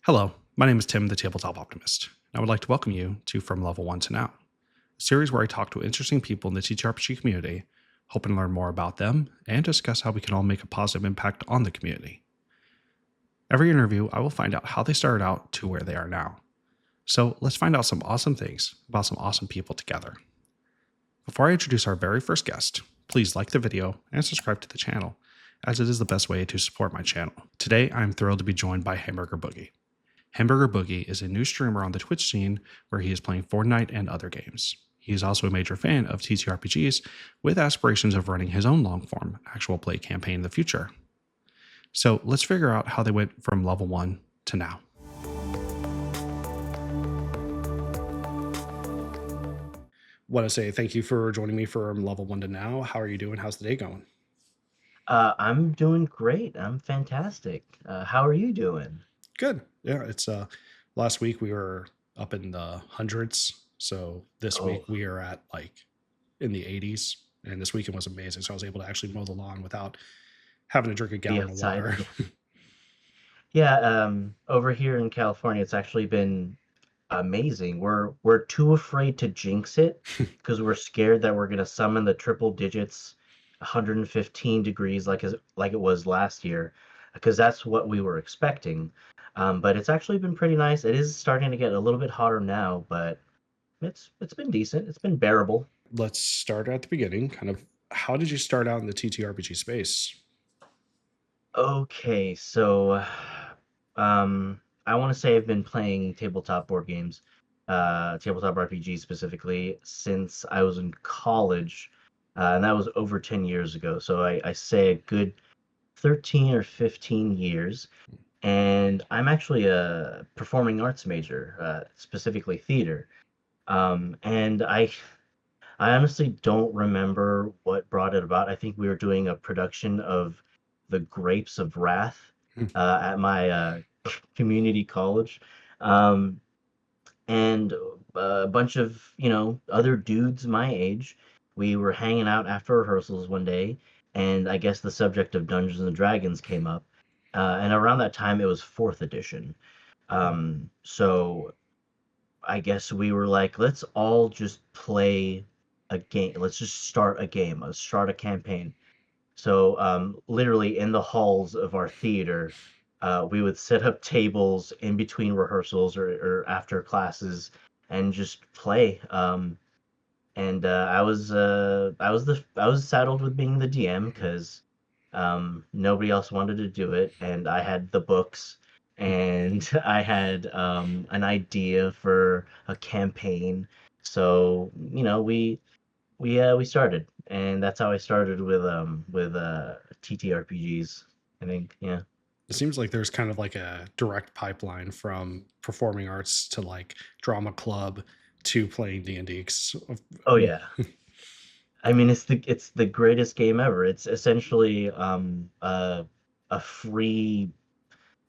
Hello, my name is Tim, the Tabletop Optimist, and I would like to welcome you to From Level 1 to Now, a series where I talk to interesting people in the ttrpg community, hoping to learn more about them and discuss how we can all make a positive impact on the community. Every interview, I will find out how they started out to where they are now. So let's find out some awesome things about some awesome people together. Before I introduce our very first guest, please like the video and subscribe to the channel, as it is the best way to support my channel. Today, I am thrilled to be joined by Hamburger Boogie. Hamburger Boogie is a new streamer on the Twitch scene where he is playing Fortnite and other games. He is also a major fan of ttrpgs with aspirations of running his own long-form actual play campaign in the future. So let's figure out how they went from level 1 to now. Want to say thank you for joining me from level 1 to now. How are you doing? How's the day going? I'm doing great. I'm fantastic. How are you doing? Good. Yeah, it's last week we were up in the hundreds. So this week Oh, we are at like in the 80s. And this weekend was amazing. So I was able to actually mow the lawn without having to drink a be gallon of outside. water. Yeah. Yeah, over here in California, it's actually been amazing. We're too afraid to jinx it because we're scared that we're gonna summon the triple digits, 115 degrees like it was last year, because that's what we were expecting. But it's actually been pretty nice. It is starting to get a little bit hotter now, but it's been decent. It's been bearable. Let's start at the beginning. Kind of how did you start out in the TTRPG space? Okay, so I want to say I've been playing tabletop board games, tabletop RPG specifically, since I was in college, and that was over 10 years ago. So I say a good 13 or 15 years, and I'm actually a performing arts major, specifically theater. And I honestly don't remember what brought it about. I think we were doing a production of The Grapes of Wrath Hmm. at my community college. Um, and a bunch of, other dudes my age. We were hanging out after rehearsals one day, and I guess the subject of Dungeons and Dragons came up. And around that time, it was fourth edition. So I guess we were like, let's all just play a game. Let's just start a game. Let's start a campaign. So, literally in the halls of our theater, we would set up tables in between rehearsals or after classes and just play. And I was saddled with being the DM because nobody else wanted to do it, and I had the books, and I had an idea for a campaign. So we started, and that's how I started with TTRPGs. I think, yeah. It seems like there's kind of like a direct pipeline from performing arts to like drama club to playing D&D. Oh yeah. I mean, it's the greatest game ever. It's essentially a free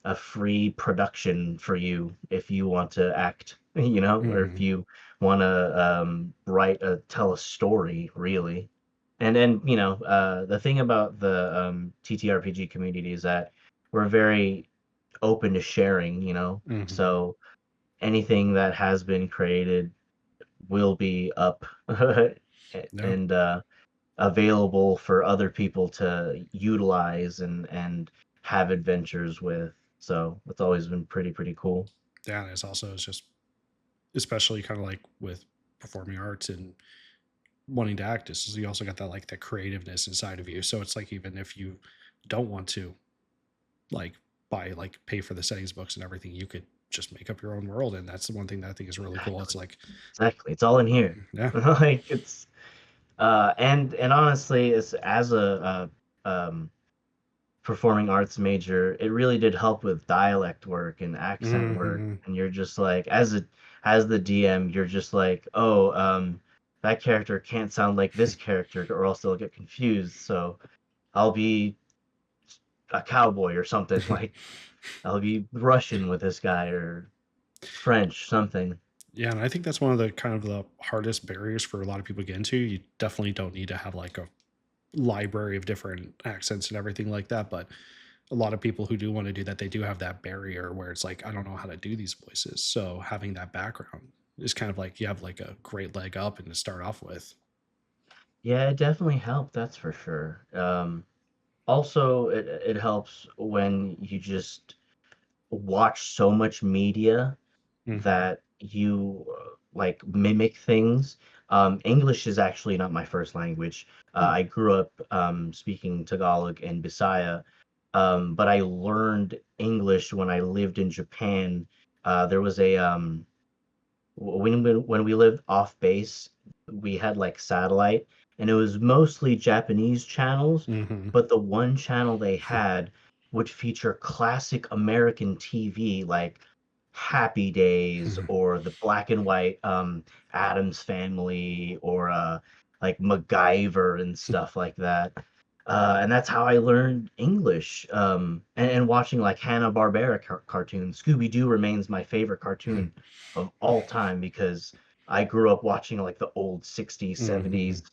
a free production for you if you want to act, or if Mhm. you want to tell a story, really. And then, the thing about the TTRPG community is that we're very open to sharing, Mhm. so anything that has been created will be up Yeah. and available for other people to utilize and have adventures with. So it's always been pretty cool. Yeah. And it's just especially kind of like with performing arts and wanting to act is you also got that like that creativeness inside of you. So it's like even if you don't want to like pay for the settings books and everything, you could just make up your own world. And that's the one thing that I think is really cool. It's Exactly. like, Exactly. It's all in here. yeah, Like it's and honestly, it's as a performing arts major, it really did help with dialect work and accent work. hmm, And you're just like, as the DM, you're just like, oh, that character can't sound like this character, or else they'll get confused. So I'll be a cowboy or something. Like I'll be Russian with this guy or French, something. yeah. And I think that's one of the kind of the hardest barriers for a lot of people to get into. You definitely don't need to have like a library of different accents and everything like that. But a lot of people who do want to do that, they do have that barrier where it's like, I don't know how to do these voices. So having that background is kind of like you have like a great leg up and to start off with. Yeah, it definitely helped, that's for sure. Also, it helps when you just watch so much media Hmm. that you like mimic things. English is actually not my first language. I grew up speaking Tagalog and Bisaya, but I learned English when I lived in Japan. There was a when we lived off base, we had like satellite, and it was mostly Japanese channels, Hmm. but the one channel they had would feature classic American TV like Happy Days or the black and white Addams Family or like MacGyver and stuff like that. And that's how I learned English. And watching like Hanna-Barbera cartoons. Scooby-Doo remains my favorite cartoon of all time because I grew up watching like the old 60s, Hmm. 70s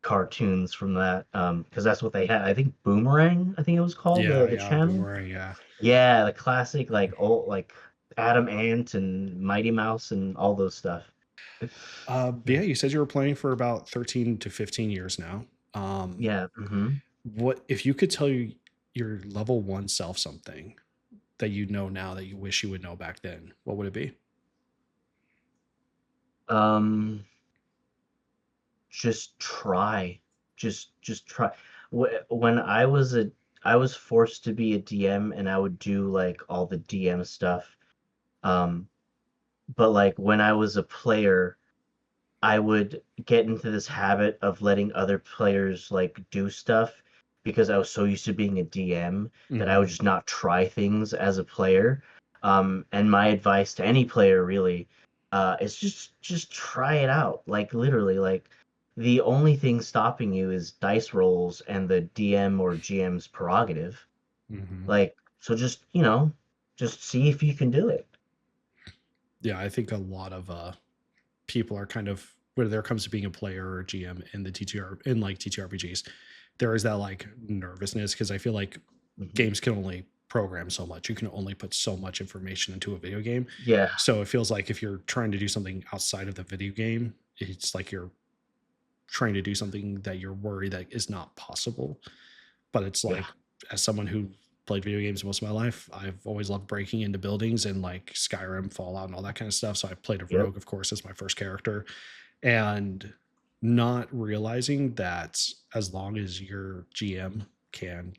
cartoons from that because that's what they had. I think Boomerang, I think it was called Yeah, the yeah, channel. boomerang, yeah. Yeah, the classic like old like Adam Ant and Mighty Mouse and all those stuff. But yeah, you said you were playing for about 13 to 15 years now. Um, Yeah. what if you could tell your level one self something that you know now that you wish you would know back then? What would it be? Um, just try. Just try. When I was forced to be a DM and I would do like all the DM stuff. Um, but like when I was a player, I would get into this habit of letting other players like do stuff because I was so used to being a DM that I would Hmm. just not try things as a player. And my advice to any player really is just try it out. Like literally, like the only thing stopping you is dice rolls and the DM or GM's prerogative. Hmm. Like so, just just see if you can do it. Yeah, I think a lot of people are kind of when there comes to being a player or a GM in the TTR in like TTRPGs, there is that like nervousness because I feel like Mhm. games can only program so much. You can only put so much information into a video game. Yeah, So it feels like if you're trying to do something outside of the video game, it's like you're trying to do something that you're worried that is not possible. But it's yeah, like, as someone who played video games most of my life, I've always loved breaking into buildings and like Skyrim, Fallout, and all that kind of stuff. So I played a yep, rogue, of course, as my first character, and not realizing that as long as your GM can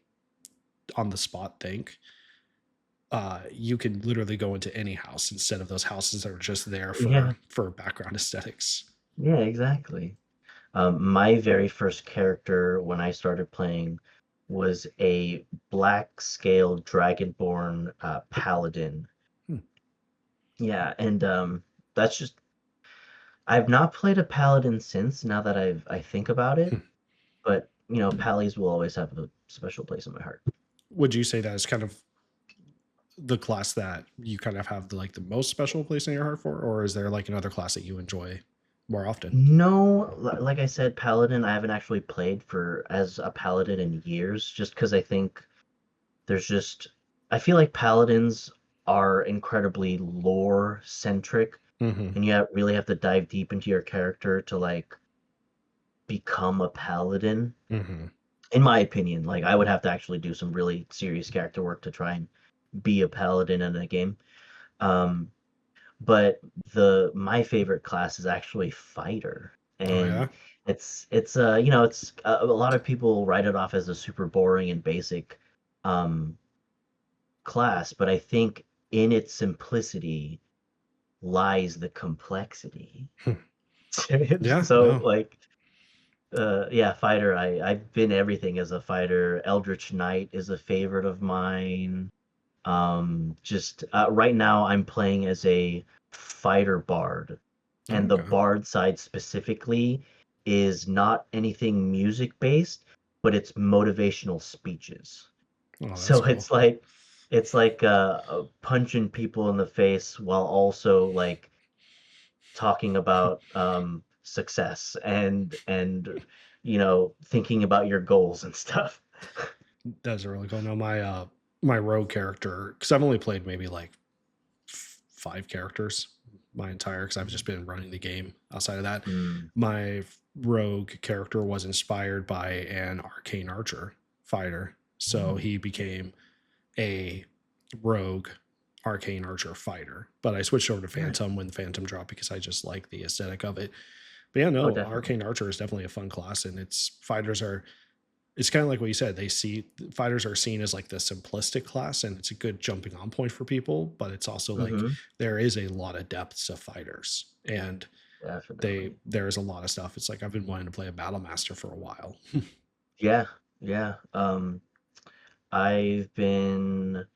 on the spot think, you can literally go into any house instead of those houses that are just there yeah, for background aesthetics. yeah, exactly. My very first character when I started playing was a black scale dragonborn paladin. Hmm. Yeah, and that's just I've not played a paladin since now that I think about it, but pallies will always have a special place in my heart. Would you say that is kind of the class that you kind of have like the most special place in your heart for, or is there like another class that you enjoy more often? No, like I said, paladin I haven't actually played for as a paladin in years, just because I think there's just I feel like paladins are incredibly lore centric, Hmm. and really have to dive deep into your character to like become a paladin. Hmm. In my opinion, like I would have to actually do some really serious character work to try and be a paladin in a game. Um, but the my favorite class is actually fighter, Oh and yeah. it's a lot of people write it off as a super boring and basic um class, but I think in its simplicity lies the complexity. Yeah. So No. like yeah, fighter, I've been everything as a fighter. Eldritch Knight is a favorite of mine. Just right now I'm playing as a fighter bard, and the Okay. bard side specifically is not anything music based, but it's motivational speeches. Oh, that's So cool. it's like punching people in the face while also like talking about success and thinking about your goals and stuff. That's really cool. No, my my rogue character, because I've only played maybe like five characters my entire, because I've just been running the game outside of that. Mm. My rogue character was inspired by an arcane archer fighter. So Oh, he became a rogue arcane archer fighter. But I switched over to nice. Phantom when the Phantom dropped because I just like the aesthetic of it. But yeah, Oh, no, definitely. arcane archer is definitely a fun class, and its fighters are, it's kind of like what you said. They see fighters are seen as like the simplistic class, and it's a good jumping on point for people. But it's also like Hmm. there is a lot of depths of fighters, and Definitely. there's a lot of stuff. It's like I've been wanting to play a battle master for a while. Yeah, yeah. I've been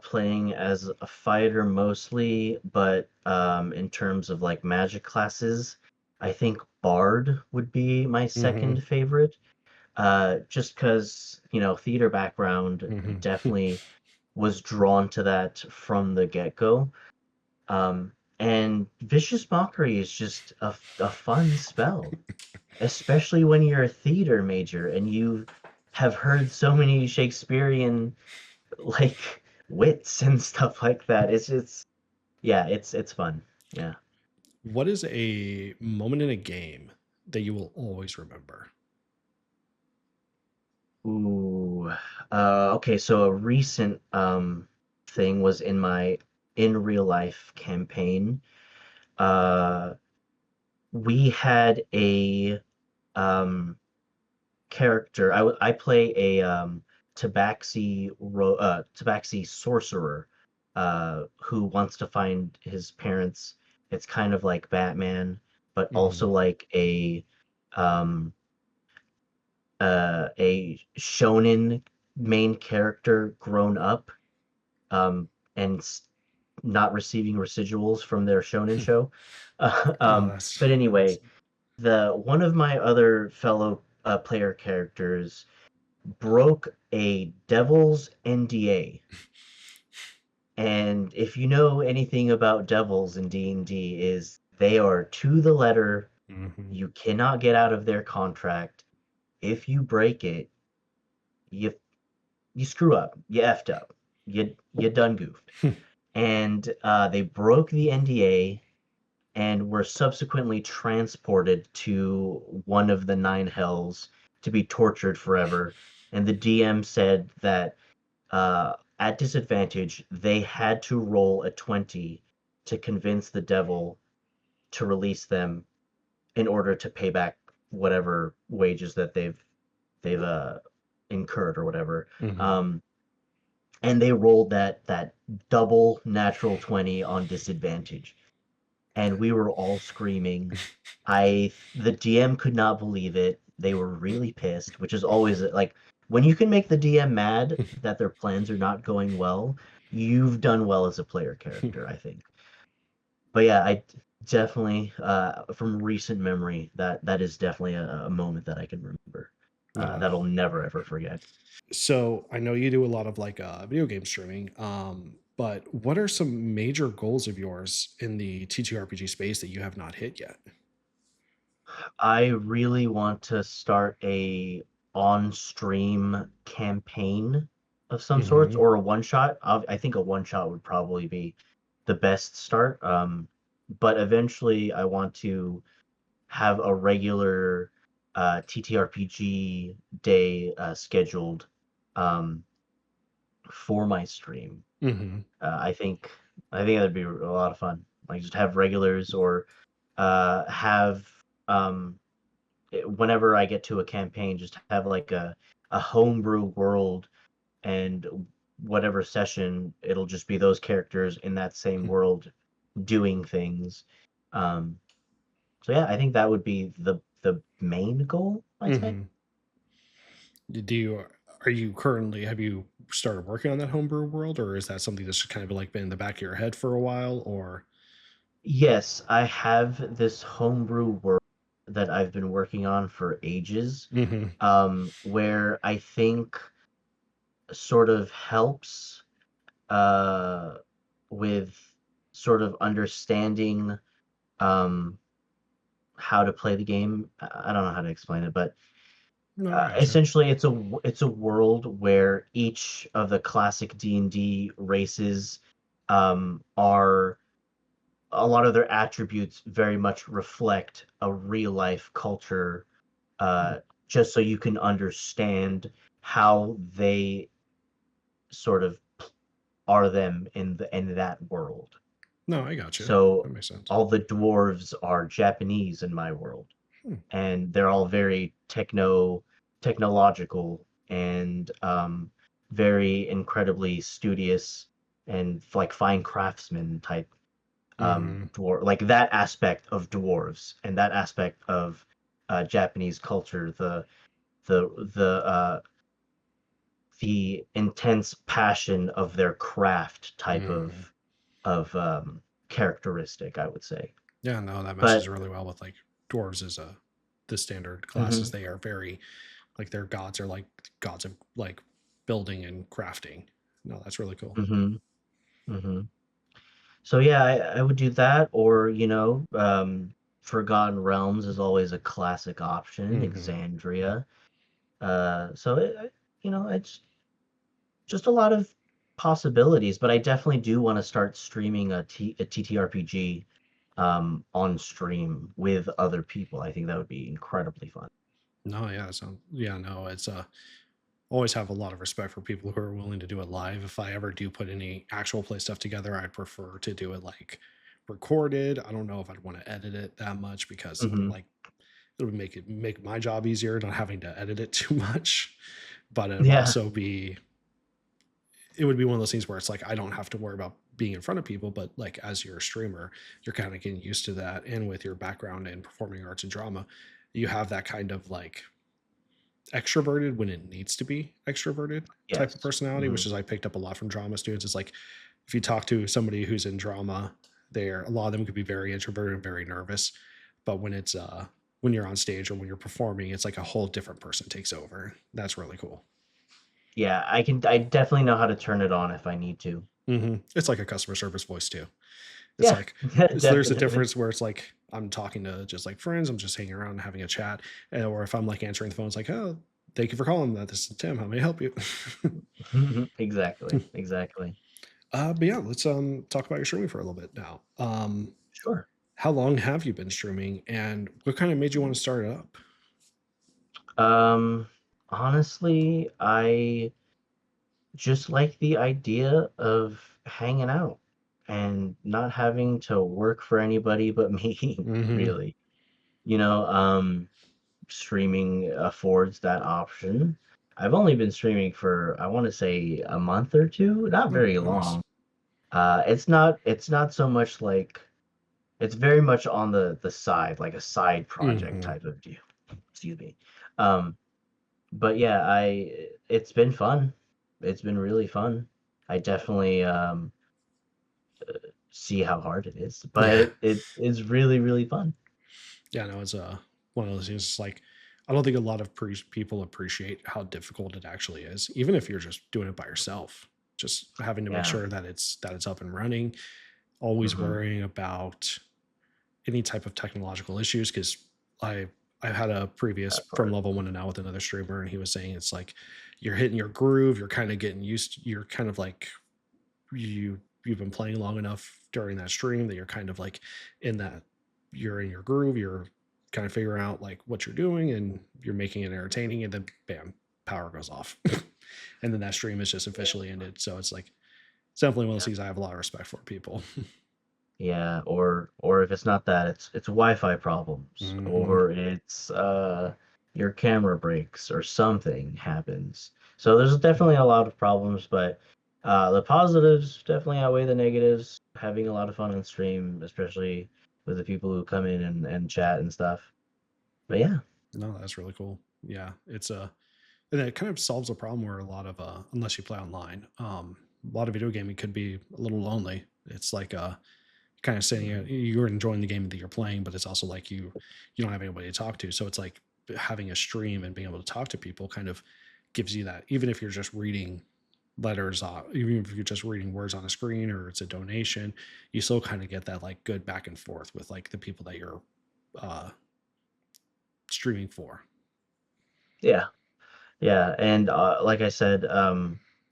playing as a fighter mostly, but in terms of like magic classes, I think Bard would be my Hmm. second favorite. Just because, theater background Hmm. definitely was drawn to that from the get-go. And Vicious Mockery is just a fun spell, especially when you're a theater major and you have heard so many Shakespearean like wits and stuff like that. Yeah, it's fun. Yeah. What is a moment in a game that you will always remember? Ooh. Okay, so a recent thing was in my in real life campaign. Uh, we had a um character. I play a tabaxi sorcerer who wants to find his parents. It's kind of like Batman, but Hmm. also like um a shonen main character grown up um and not receiving residuals from their shonen show. Oh, But that's anyway, the one of my other fellow player characters broke a devil's NDA. And if you know anything about devils in D&D is they are to the letter. hmm. You cannot get out of their contract. If you break it, you you screw up. You effed up. You done goofed. And they broke the NDA and were subsequently transported to one of the nine hells to be tortured forever. And the DM said that at disadvantage, they had to roll a 20 to convince the devil to release them in order to pay back whatever wages that they've incurred or whatever. Hmm. Um, and they rolled that double natural 20 on disadvantage. And we were all screaming. The DM could not believe it. They were really pissed, which is always like when you can make the DM mad that their plans are not going well, you've done well as a player character, I think. But yeah, I definitely from recent memory that is definitely a moment that I can remember. No. That'll never ever forget. So I know you do a lot of like video game streaming, but what are some major goals of yours in the TTRPG space that you have not hit yet? I really want to start a on-stream campaign of some sorts Hmm. or a one-shot. I think a one-shot would probably be the best start. But eventually I want to have a regular TTRPG day scheduled um, for my stream. Hmm. Uh, I think I think that'd be a lot of fun. Like just have regulars or have whenever I get to a campaign, just have like a homebrew world and whatever session, it'll just be those characters in that same world doing things. Um, so yeah, I think that would be the main goal, I'd say. Hmm. Do you are you currently have you started working on that homebrew world, or is that something that's kind of like been in the back of your head for a while? Or Yes, I have this homebrew world that I've been working on for ages, hmm. where I think sort of helps uh, with sort of understanding um, how to play the game. I don't know how to explain it, but No, I gotcha. Essentially, it's a world where each of the classic D&D races are a lot of their attributes very much reflect a real life culture, Hmm. uh, just so you can understand how they sort of are them in that world. No, I gotcha. So That makes sense. all the dwarves are Japanese in my world, Hmm. and they're all very technological and very incredibly studious and like fine craftsman type Mm-hmm. dwarf, like that aspect of dwarves and that aspect of Japanese culture, the the uh, the intense passion of their craft type Mm-hmm. of characteristic, I would say. Yeah, no, that meshes But really well with like dwarves as a the standard classes. mhm, They are very like their gods are like gods of like building and crafting. No, that's really cool. mhm, mhm. So yeah, I would do that, or Forgotten Realms is always a classic option. Mm-hmm. Exandria. So it's just a lot of possibilities, but I definitely do want to start streaming a TTRPG on stream with other people. I think that would be incredibly fun. No, yeah, so yeah, no, it's always have a lot of respect for people who are willing to do it live. If I ever do put any actual play stuff together, I'd prefer to do it like recorded. I don't know if I'd want to edit it that much because Hmm. like it would make my job easier not having to edit it too much. But Yeah, it would be one of those things where it's like I don't have to worry about being in front of people, but like as you're a streamer, you're kind of getting used to that. And with your background in performing arts and drama, you have that kind of like extroverted when it needs to be extroverted type of yes. personality, Hmm. which is I picked up a lot from drama students. It's like if you talk to somebody who's in drama, they're a lot of them could be very introverted and very nervous. But when you're on stage or when you're performing, it's like a whole different person takes over. That's really cool. Yeah, I definitely know how to turn it on if I need to. It's like a customer service voice too. It's Yeah, like there's a definitely. difference where it's like I'm talking to just like friends, I'm just hanging around and having a chat, or if I'm like answering the phone, it's like, oh, thank you for calling. That this is Tim. How may I help you? Exactly, exactly. But yeah, let's talk about your streaming for a little bit now. Sure. How long have you been streaming, and what kind of made you want to start it up? Um, Honestly, I just like the idea of hanging out and not having to work for anybody but me, Hmm. really. You know, streaming affords that option. I've only been streaming for, I want to say, a month or two, not Oh, very nice. long. It's not so much like it's very much on the side, like a side project Hmm. type of deal. Excuse me. Um, but yeah, I it's been fun. It's been really fun. I definitely see how hard it is, but Yeah, it is really really fun. yeah. No, it's one of those things. It's like I don't think a lot of people appreciate how difficult it actually is, even if you're just doing it by yourself. Just having to make Yeah. sure that it's up and running. Always Hmm. worrying about any type of technological issues because I I had a previous That from part. level one and now with another streamer, and he was saying it's like you're hitting your groove, you're kind of getting used, you're kind of like you've been playing long enough during that stream that you're kind of like in that you're in your groove, you're kind of figuring out like what you're doing and you're making it entertaining, and then bam, power goes off. And then that stream is just officially ended. So it's like it's definitely one of those Yeah. things I have a lot of respect for people. Yeah, or if it's not that, it's Wi-Fi problems, Hmm. or it's your camera breaks or something happens. So there's definitely a lot of problems, but the positives definitely outweigh the negatives. Having a lot of fun on stream, especially with the people who come in and chat and stuff. But yeah, No, that's really cool. Yeah, it's and it kind of solves a problem where a lot of unless you play online, a lot of video gaming could be a little lonely. It's like kind of saying mhm, you're enjoying the game that you're playing, but it's also like you don't have anybody to talk to. So it's like having a stream and being able to talk to people kind of gives you that, even if you're just reading letters, even if you're just reading words on a screen or it's a donation, you still kind of get that like good back and forth with like the people that you're uh, streaming for. Yeah, yeah, and like I said,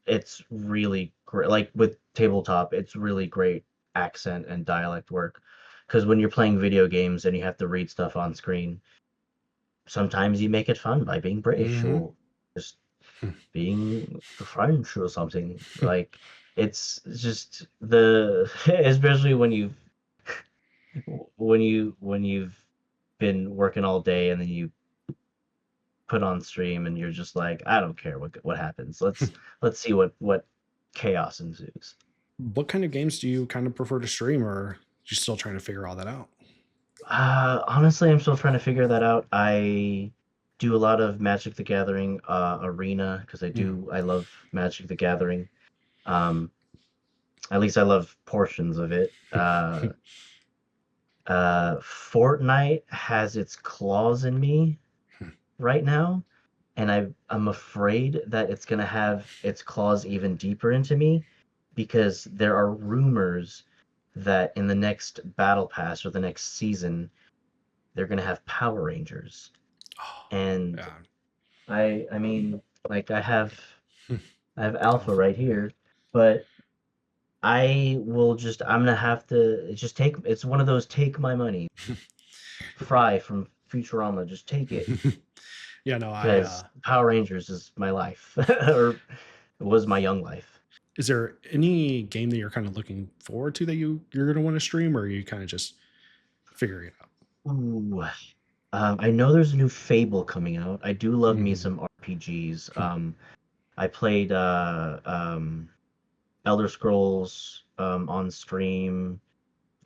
it's really great. Like with tabletop, it's really great accent and dialect work. Because when you're playing video games and you have to read stuff on screen, sometimes you make it fun by being British Mm-hmm. or just being French or something. Like it's just the especially when you've been working all day and then you put on stream and you're just like, I don't care what happens. Let's see what chaos ensues. What kind of games do you kind of prefer to stream, or are you still trying to figure all that out? Honestly, I'm still trying to figure that out. I do a lot of Magic the Gathering arena because Mm. I love Magic the Gathering. Um, at least I love portions of it. Fortnite has its claws in me right now, and I'm afraid that it's gonna have its claws even deeper into me because there are rumors that in the next battle pass or the next season they're gonna have Power Rangers. Oh, And yeah. I mean, like I have Alpha Alpha, right yeah. here, but I'm gonna have to just take it's one of those take my money. Fry from Futurama, just take it. Yeah, no, Because Power Rangers is my life, or it was my young life. is there any game that you're kind of looking forward to that you're going to want to stream, or are you kind of just figuring it out? Ooh, I know there's a new Fable coming out. I do love me Mm-hmm. some RPGs. I played Elder Scrolls on stream.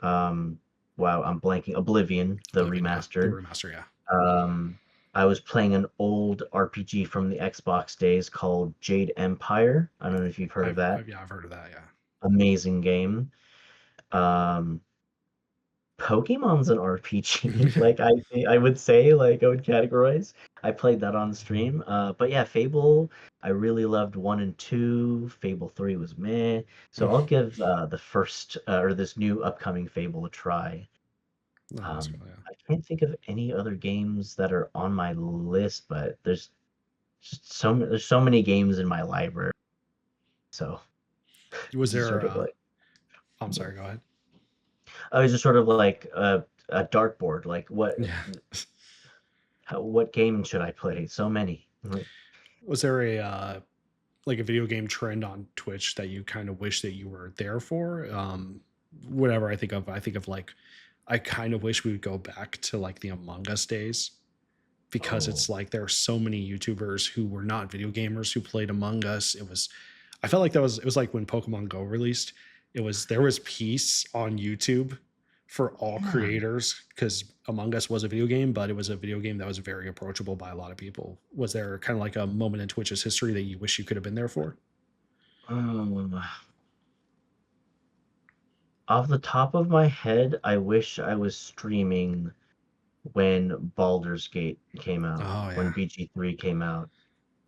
Um, wow, I'm blanking. Oblivion, the Oblivion, yeah, the remastered. remaster, yeah. Um, I was playing an old RPG from the Xbox days called Jade Empire. I don't know if you've heard of that. I've heard of that, yeah. Amazing game. Um, Pokemon's an RPG. Like I would say, like I would categorize. I played that on stream. But yeah, Fable, I really loved one and two. Fable 3 was meh. So I'll give the first or this new upcoming Fable a try. No, that's cool, yeah. I can't think of any other games that are on my list, but there's so many games in my library. So Was it's just there sort of like I'm sorry, go ahead. I was just sort of like a dartboard. Like Yeah. what game should I play? So many. Like, Was there a like a video game trend on Twitch that you kind of wish that you were there for? Whatever I think of like I kind of wish we would go back to like the Among Us days, because oh, it's like there are so many YouTubers who were not video gamers who played Among Us. I felt like it was like when Pokemon Go released. There was peace on YouTube for all yeah. creators because Among Us was a video game, but it was a video game that was very approachable by a lot of people. Was there kind of like a moment in Twitch's history that you wish you could have been there for? Um, off the top of my head, I wish I was streaming when Baldur's Gate came out, Oh when yeah. BG3 came out.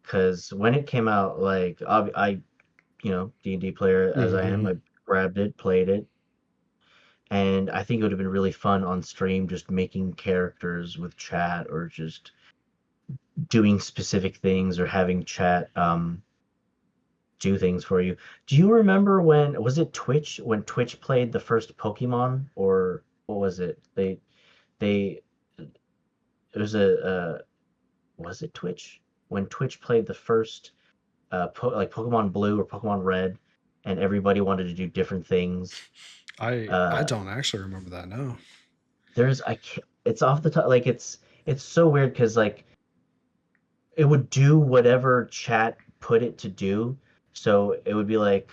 Because when it came out, like D&D player as I am, Hmm. I grabbed it, played it, and I think it would have been really fun on stream just making characters with chat or just doing specific things or having chat do things for you. Do you remember when was it Twitch when Twitch played the first Pokemon or what was it? They it was was it Twitch when Twitch played the first like Pokemon Blue or Pokemon Red, and everybody wanted to do different things. I Uh, don't actually remember that. No. there's I can't, it's off the top like it's so weird because like it would do whatever chat put it to do, so it would be like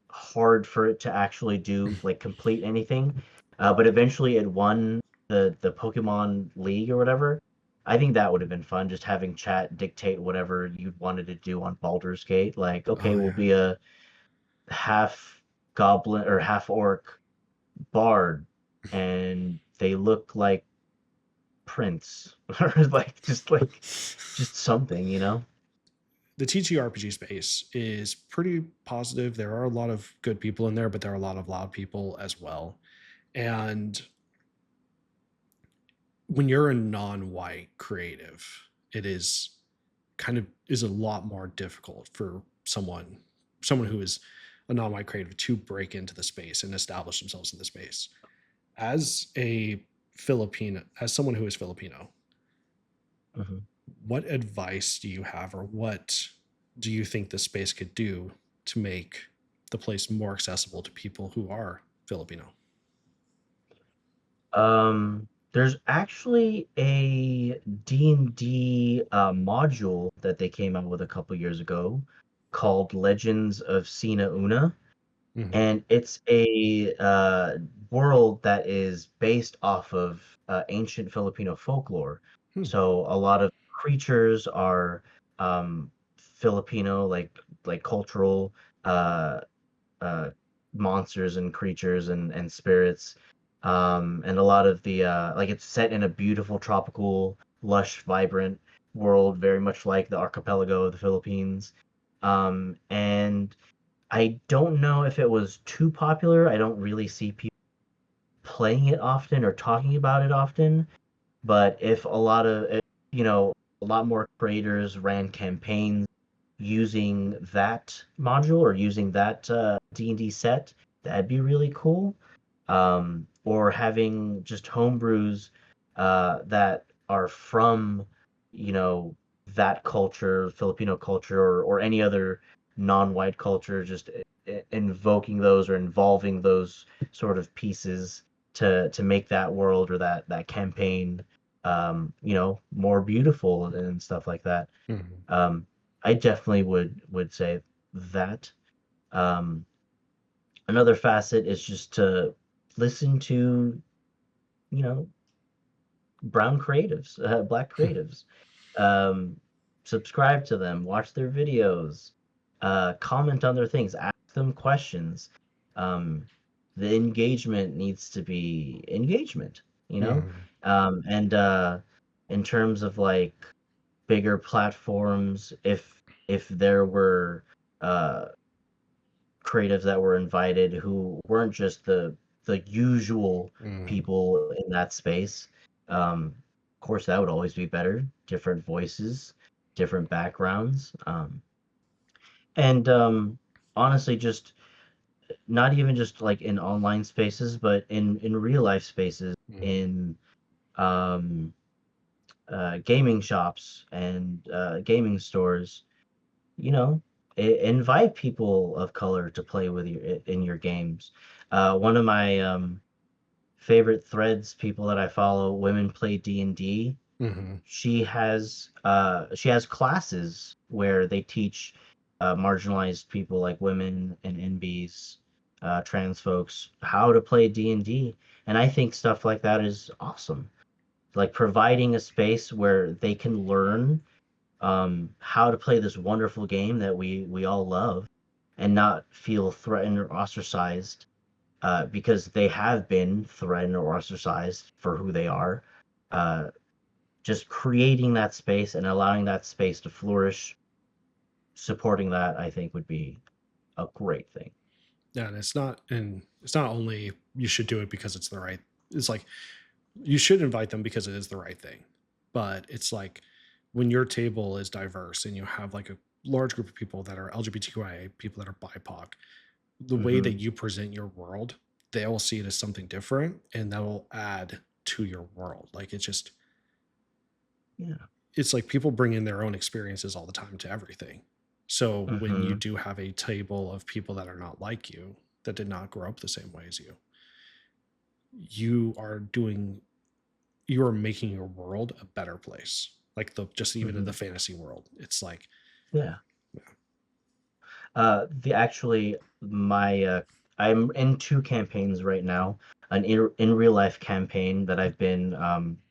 hard for it to actually do like complete anything. But eventually it won the Pokemon League or whatever. I think that would have been fun, just having chat dictate whatever you wanted to do on Baldur's Gate. Like, okay, Oh we'll yeah. be a half goblin or half orc bard, and they look like Prince, or just something, you know? The TTRPG space is pretty positive. There are a lot of good people in there, but there are a lot of loud people as well. And when you're a non-white creative, it is kind of is a lot more difficult for someone who is a non-white creative to break into the space and establish themselves in the space. As a Filipino, as someone who is Filipino, Mhm. what advice do you have, or what do you think the space could do to make the place more accessible to people who are Filipino? There's actually a D&D module that they came out with a couple years ago called Legends of Sina Una, Hmm. and it's a world that is based off of ancient Filipino folklore. Hmm. So a lot of creatures are Filipino, like cultural uh, uh, monsters and creatures and spirits. And a lot of the like it's set in a beautiful tropical, lush, vibrant world, very much like the archipelago of the Philippines. And I don't know if it was too popular. I don't really see people playing it often or talking about it often. But if you know, a lot more creators ran campaigns using that module or using that D&D set, that'd be really cool. Or having just homebrews that are from, you know, that culture, Filipino culture, or any other non-white culture, just invoking those or involving those sort of pieces to make that world or that campaign, you know, more beautiful and stuff like that. Hmm. Um, I definitely would say that. Um, Another facet is just to listen to, you know, brown creatives, black creatives. Um, Subscribe to them, watch their videos, comment on their things, ask them questions. Um, the engagement needs to be engagement, you know? Hmm. And in terms of like bigger platforms, if there were uh creatives that were invited who weren't just the usual Hmm. people in that space. Of course, that would always be better. Different voices, different backgrounds, and honestly, just not even just like in online spaces, but in real life spaces, Hmm. in um, gaming shops and gaming stores. You know, invite people of color to play with you in your games. One of my favorite threads, people that I follow, women play D&D. Hmm. She has classes where they teach marginalized people like women and NBs, trans folks, how to play D&D. And I think stuff like that is awesome. Like providing a space where they can learn how to play this wonderful game that we all love and not feel threatened or ostracized because they have been threatened or ostracized for who they are. Uh, just creating that space and allowing that space to flourish, supporting that, I think would be a great thing. Yeah, and it's not only you should do it because it's the right. It's like you should invite them because it is the right thing, but it's like when your table is diverse and you have like a large group of people that are LGBTQIA, people that are BIPOC, the way that Hmm. you present your world, they will see it as something different, and that will add to your world. Like Yeah. it's like people bring in their own experiences all the time to everything. So when you Hmm. do have a table of people that are not like you, that did not grow up the same way as you are doing you are making your world a better place. Like the just even in the Hmm. fantasy world, it's like Yeah. yeah. The actually my I'm in two campaigns right now. An in real life campaign that I've been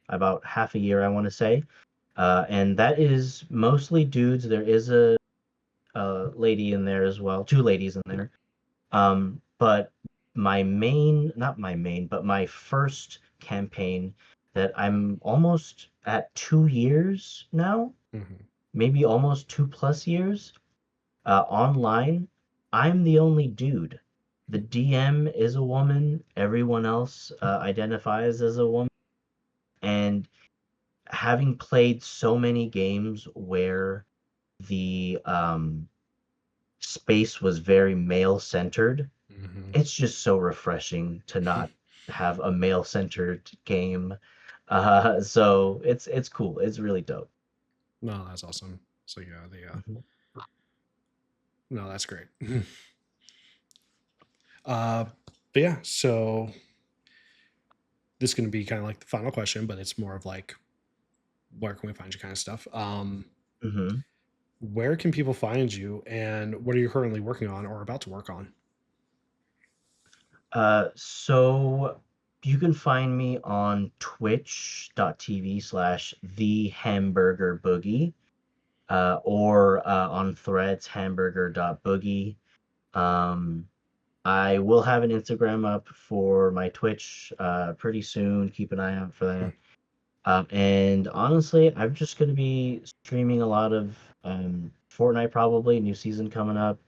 about half a year, I want to say, and that is mostly dudes. There is a lady in there as well, two ladies in there. But not my main, but my first campaign that I'm almost at 2 years now, Mhm. maybe almost 2 plus years online, I'm the only dude. The DM is a woman. Everyone else identifies as a woman. And having played so many games where the space was very male centered. Hmm. It's just so refreshing to not have a male centered game. So it's cool. It's really dope. No, that's awesome. So yeah, the Mhm. no, that's great. uh, but yeah, so this is going to be kind of like the final question, but it's more of like, where can we find you kind of stuff. Mhm. Where can people find you, and what are you currently working on or about to work on? So you can find me on twitch.tv/ the Hamburger Boogie, or on threads hamburger.boogie. Um, I will have an Instagram up for my Twitch pretty soon. Keep an eye out for Hmm. that. And honestly, I'm just going to be streaming a lot of Fortnite, probably new season coming up.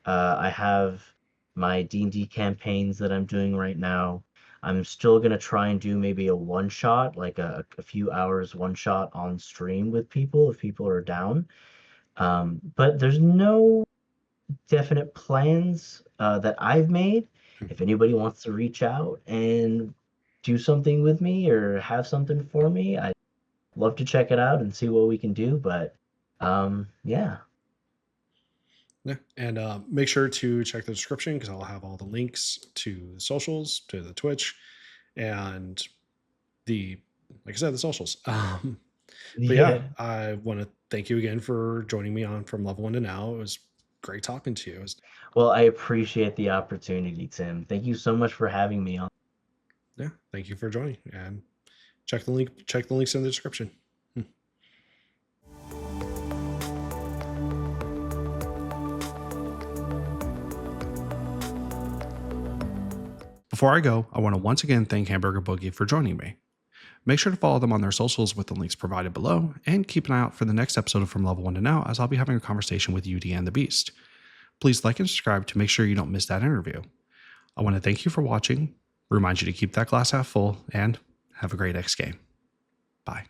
I have my D&D campaigns that I'm doing right now. I'm still gonna try and do maybe a one shot, like a few hours one shot on stream with people if people are down. But there's no definite plans that I've made. If anybody wants to reach out and do something with me or have something for me, I'd love to check it out and see what we can do. But yeah. Yeah, and make sure to check the description because I'll have all the links to the socials, to the Twitch, and the like I said, the socials. But yeah, Yeah. I want to thank you again for joining me on From Level One to Now. It was great talking to you. It was, Well, I appreciate the opportunity, Tim. Thank you so much for having me on. yeah, thank you for joining, and check the link. Check the links in the description. Hmm. Before I go, I want to once again thank Hamburger Boogie for joining me. Make sure to follow them on their socials with the links provided below, and keep an eye out for the next episode of From Level 1 to Now, as I'll be having a conversation with UD and the Beast. Please like and subscribe to make sure you don't miss that interview. I want to thank you for watching, remind you to keep that glass half full, and have a great X game. Bye.